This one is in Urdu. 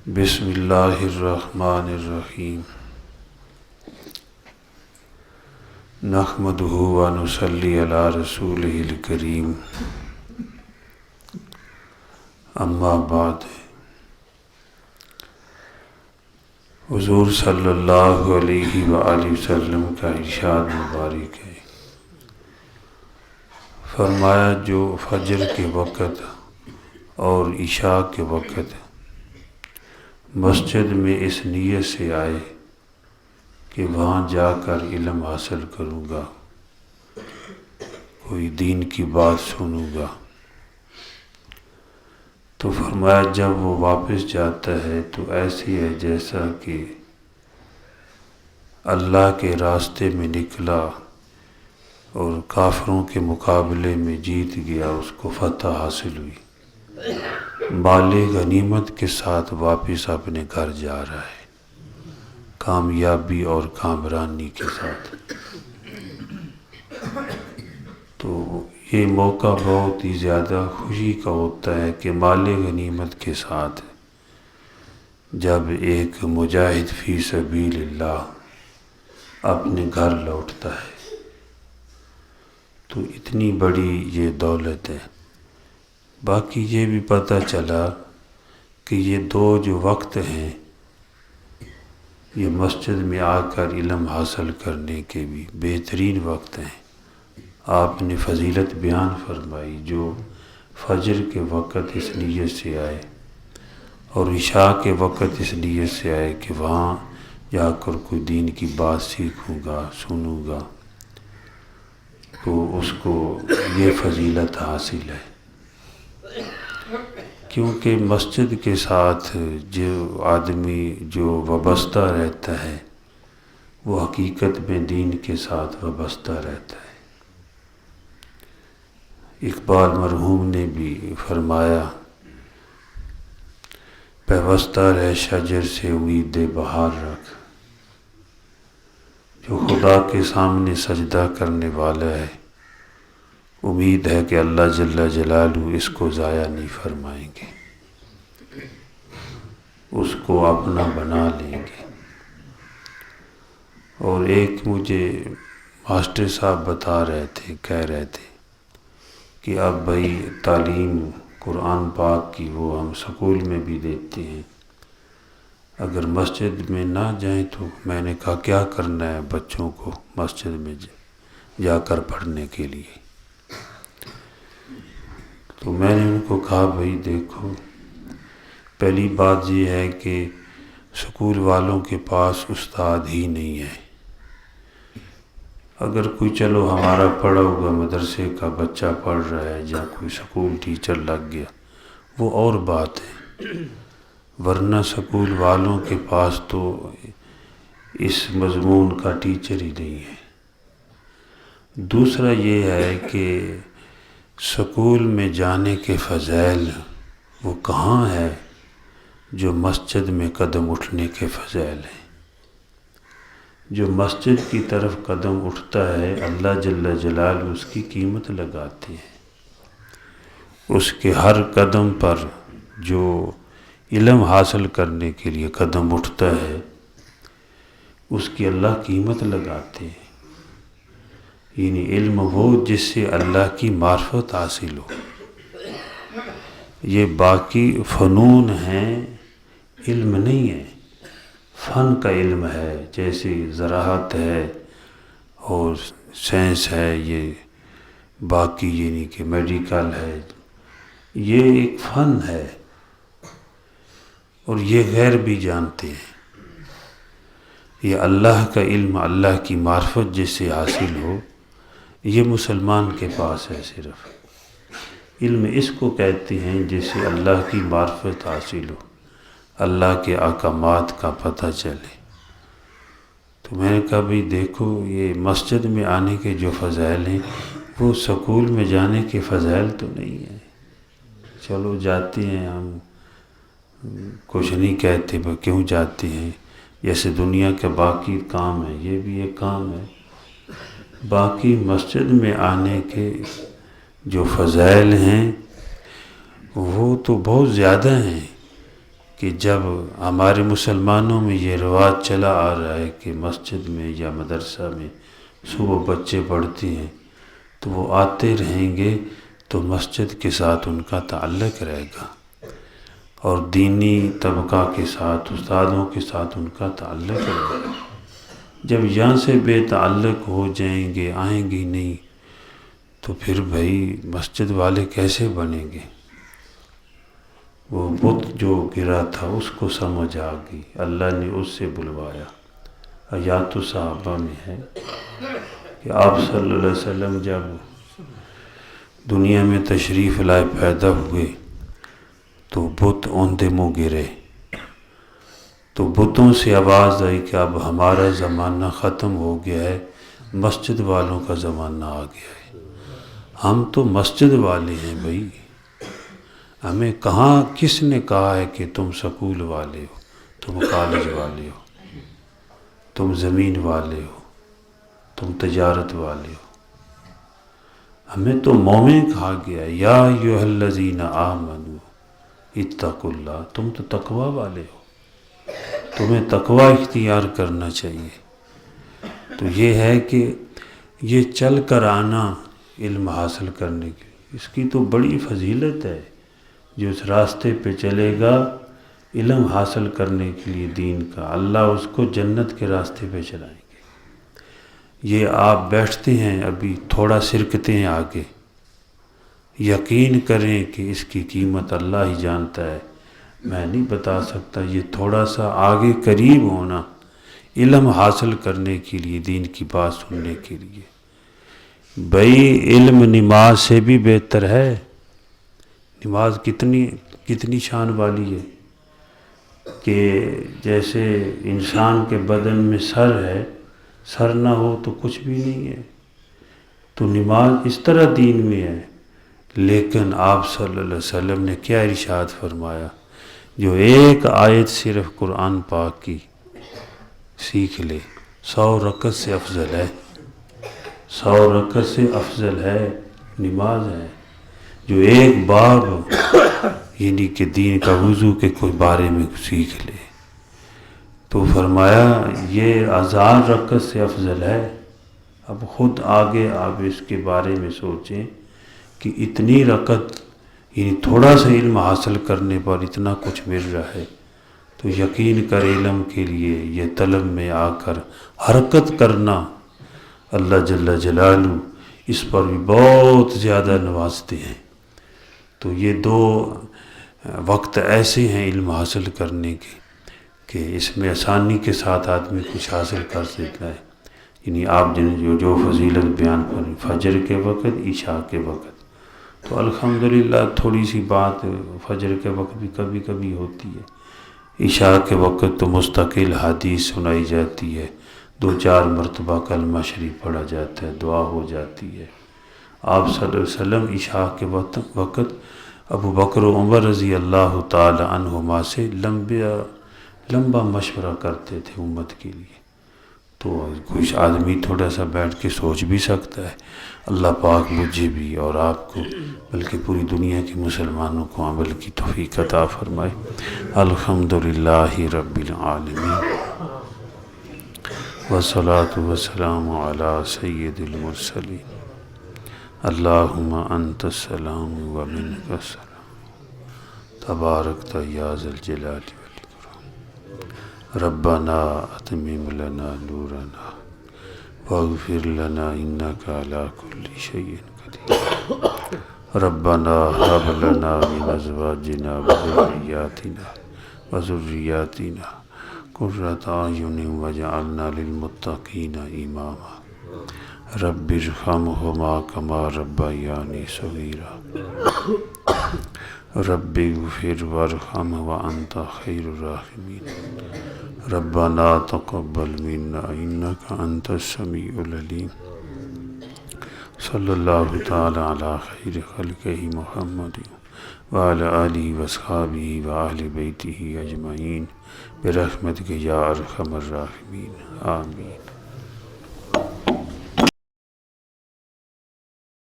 بسم اللہ الرحمن الرحیم نحمدہ و نصلی علی رسولہ الکریم اما بعد حضور صلی اللہ علیہ وآلہ وسلم کا ارشاد مبارک ہے، فرمایا جو فجر کے وقت اور عشاء کے وقت مسجد میں اس نیت سے آئے کہ وہاں جا کر علم حاصل کروں گا، کوئی دین کی بات سنوں گا، تو فرمایا جب وہ واپس جاتا ہے تو ایسی ہے جیسا کہ اللہ کے راستے میں نکلا اور کافروں کے مقابلے میں جیت گیا، اس کو فتح حاصل ہوئی، مال غنیمت کے ساتھ واپس اپنے گھر جا رہا ہے، کامیابی اور کامرانی کے ساتھ۔ تو یہ موقع بہت ہی زیادہ خوشی کا ہوتا ہے کہ مال غنیمت کے ساتھ جب ایک مجاہد فی سبیل اللہ اپنے گھر لوٹتا ہے تو اتنی بڑی یہ دولت ہے۔ باقی یہ بھی پتہ چلا کہ یہ دو جو وقت ہیں یہ مسجد میں آ کر علم حاصل کرنے کے بھی بہترین وقت ہیں۔ آپ نے فضیلت بیان فرمائی جو فجر کے وقت اس نیت سے آئے اور عشاء کے وقت اس نیت سے آئے کہ وہاں جا کر کوئی دین کی بات سیکھوں گا، سنوں گا، تو اس کو یہ فضیلت حاصل ہے، کیونکہ مسجد کے ساتھ جو آدمی جو وابستہ رہتا ہے وہ حقیقت میں دین کے ساتھ وابستہ رہتا ہے۔ اقبال مرحوم نے بھی فرمایا، پیوستہ رہ شجر سے امید بہار رکھ، جو خدا کے سامنے سجدہ کرنے والا ہے امید ہے کہ اللہ جل جلالہ اس کو ضائع نہیں فرمائیں گے، اس کو اپنا بنا لیں گے۔ اور ایک مجھے ماسٹر صاحب بتا رہے تھے، کہہ رہے تھے کہ اب بھائی تعلیم قرآن پاک کی وہ ہم سکول میں بھی دیتے ہیں، اگر مسجد میں نہ جائیں تو میں نے کہا کیا کرنا ہے بچوں کو مسجد میں جا کر پڑھنے کے لیے؟ تو میں نے ان کو کہا بھائی دیکھو، پہلی بات یہ ہے کہ سکول والوں کے پاس استاد ہی نہیں ہے۔ اگر کوئی چلو ہمارا پڑھا ہوا مدرسے کا بچہ پڑھ رہا ہے یا کوئی سکول ٹیچر لگ گیا وہ اور بات ہے، ورنہ سکول والوں کے پاس تو اس مضمون کا ٹیچر ہی نہیں ہے۔ دوسرا یہ ہے کہ سکول میں جانے کے فضائل وہ کہاں ہے جو مسجد میں قدم اٹھنے کے فضائل ہیں۔ جو مسجد کی طرف قدم اٹھتا ہے اللہ جل جلالہ اس کی قیمت لگاتے ہیں، اس کے ہر قدم پر جو علم حاصل کرنے کے لیے قدم اٹھتا ہے اس کی اللہ قیمت لگاتے ہیں، یعنی علم وہ جس سے اللہ کی معرفت حاصل ہو۔ یہ باقی فنون ہیں، علم نہیں ہے، فن کا علم ہے، جیسے زراعت ہے اور سائنس ہے، یہ باقی یعنی کہ میڈیکل ہے، یہ ایک فن ہے اور یہ غیر بھی جانتے ہیں۔ یہ اللہ کا علم، اللہ کی معرفت جس سے حاصل ہو، یہ مسلمان کے پاس ہے۔ صرف علم اس کو کہتے ہیں جس سے اللہ کی معرفت حاصل ہو، اللہ کے احکامات کا پتہ چلے۔ تو میں نے کہا بھی دیکھو یہ مسجد میں آنے کے جو فضائل ہیں وہ سکول میں جانے کے فضائل تو نہیں ہیں۔ چلو جاتے ہیں، ہم کچھ نہیں کہتے کیوں جاتے ہیں، جیسے دنیا کے باقی کام ہیں یہ بھی ایک کام ہے۔ باقی مسجد میں آنے کے جو فضائل ہیں وہ تو بہت زیادہ ہیں کہ جب ہمارے مسلمانوں میں یہ رواج چلا آ رہا ہے کہ مسجد میں یا مدرسہ میں صبح بچے پڑھتے ہیں تو وہ آتے رہیں گے تو مسجد کے ساتھ ان کا تعلق رہے گا، اور دینی طبقہ کے ساتھ، استادوں کے ساتھ ان کا تعلق رہے گا۔ جب یہاں سے بے تعلق ہو جائیں گے، آئیں گے نہیں، تو پھر بھائی مسجد والے کیسے بنیں گے؟ وہ بت جو گرا تھا اس کو سمجھ آ گئی، اللہ نے اس سے بلوایا۔ آیات صحابہ میں ہے کہ آپ صلی اللہ علیہ وسلم جب دنیا میں تشریف لائے، پیدا ہوئے، تو بت اوندے منہ گرے، تو بتوں سے آواز آئی کہ اب ہمارا زمانہ ختم ہو گیا ہے، مسجد والوں کا زمانہ آ گیا ہے۔ ہم تو مسجد والے ہیں بھائی، ہمیں کہاں کس نے کہا ہے کہ تم سکول والے ہو، تم کالج والے ہو، تم زمین والے ہو، تم تجارت والے ہو؟ ہمیں تو مومن کہا گیا ہے، یا ایھا الذین آمنوا اتقوا اللہ، تم تو تقوی والے ہو، تمہیں تقوی اختیار کرنا چاہیے۔ تو یہ ہے کہ یہ چل کر آنا علم حاصل کرنے کے لیے، اس کی تو بڑی فضیلت ہے۔ جو اس راستے پہ چلے گا علم حاصل کرنے کے لیے دین کا، اللہ اس کو جنت کے راستے پہ چلائیں گے۔ یہ آپ بیٹھتے ہیں ابھی تھوڑا سرکتے ہیں آگے، یقین کریں کہ اس کی قیمت اللہ ہی جانتا ہے، میں نہیں بتا سکتا۔ یہ تھوڑا سا آگے قریب ہونا علم حاصل کرنے کے لیے، دین کی بات سننے کے لیے، بھائی علم نماز سے بھی بہتر ہے۔ نماز کتنی شان والی ہے کہ جیسے انسان کے بدن میں سر ہے، سر نہ ہو تو کچھ بھی نہیں ہے، تو نماز اس طرح دین میں ہے۔ لیکن آپ صلی اللہ علیہ وسلم نے کیا ارشاد فرمایا؟ جو ایک آیت صرف قرآن پاک کی سیکھ لے، 100 رکعت سے افضل ہے، 100 رکعت سے افضل ہے نماز ہے۔ جو ایک باب یعنی کہ دین کا وضو کے کوئی بارے میں سیکھ لے، تو فرمایا یہ 1000 رکعت سے افضل ہے۔ اب خود آگے آپ اس کے بارے میں سوچیں کہ اتنی رکعت، یعنی تھوڑا سا علم حاصل کرنے پر اتنا کچھ مل رہا ہے، تو یقین کر علم کے لیے یہ طلب میں آ کر حرکت کرنا، اللہ جل جلالہ اس پر بھی بہت زیادہ نوازتے ہیں۔ تو یہ 2 وقت ایسے ہیں علم حاصل کرنے کے کہ اس میں آسانی کے ساتھ آدمی کچھ حاصل کر سکتا ہے۔ یعنی آپ جو فضیلت بیان کریں، فجر کے وقت، عشاء کے وقت، تو الحمدللہ تھوڑی سی بات فجر کے وقت بھی کبھی کبھی ہوتی ہے، عشاء کے وقت تو مستقل حدیث سنائی جاتی ہے، 2-4 مرتبہ کلمہ شریف پڑھا جاتا ہے، دعا ہو جاتی ہے۔ آپ صلی اللہ علیہ وسلم عشاء کے وقت ابو بکر و عمر رضی اللہ تعالی عنہما سے لمبا مشورہ کرتے تھے امت کے لیے۔ تو کچھ آدمی تھوڑا سا بیٹھ کے سوچ بھی سکتا ہے۔ اللہ پاک مجھے بھی اور آپ کو، بلکہ پوری دنیا کے مسلمانوں کو عمل کی توفیق عطا فرمائے۔ الحمدللہ رب العالمین، والصلاة والسلام علی سید المرسلین۔ اللہم انت السلام ومنک السلام، تبارکت یا ذا الجلال والاکرام۔ ربنا اتمم لنا نورنا واغفر لنا انک علی کل شیء قدیر۔ ربنا هب لنا من ازواجنا وذریاتنا قرۃ اعین واجعلنا للمتقین اماما۔ رب ارحمہما کما ربیانی صغیرا۔ رب اغفر وارحم وانت خیر الراحمین۔ ربنا تقبل منا انک انت السمیع العلیم۔ صلی اللہ تعالی علی خیر خلقہ محمد وعلی آلہ واصحابہ وآل بیتہ اجمعین برحمتک یا ارحم الراحمین، آمین۔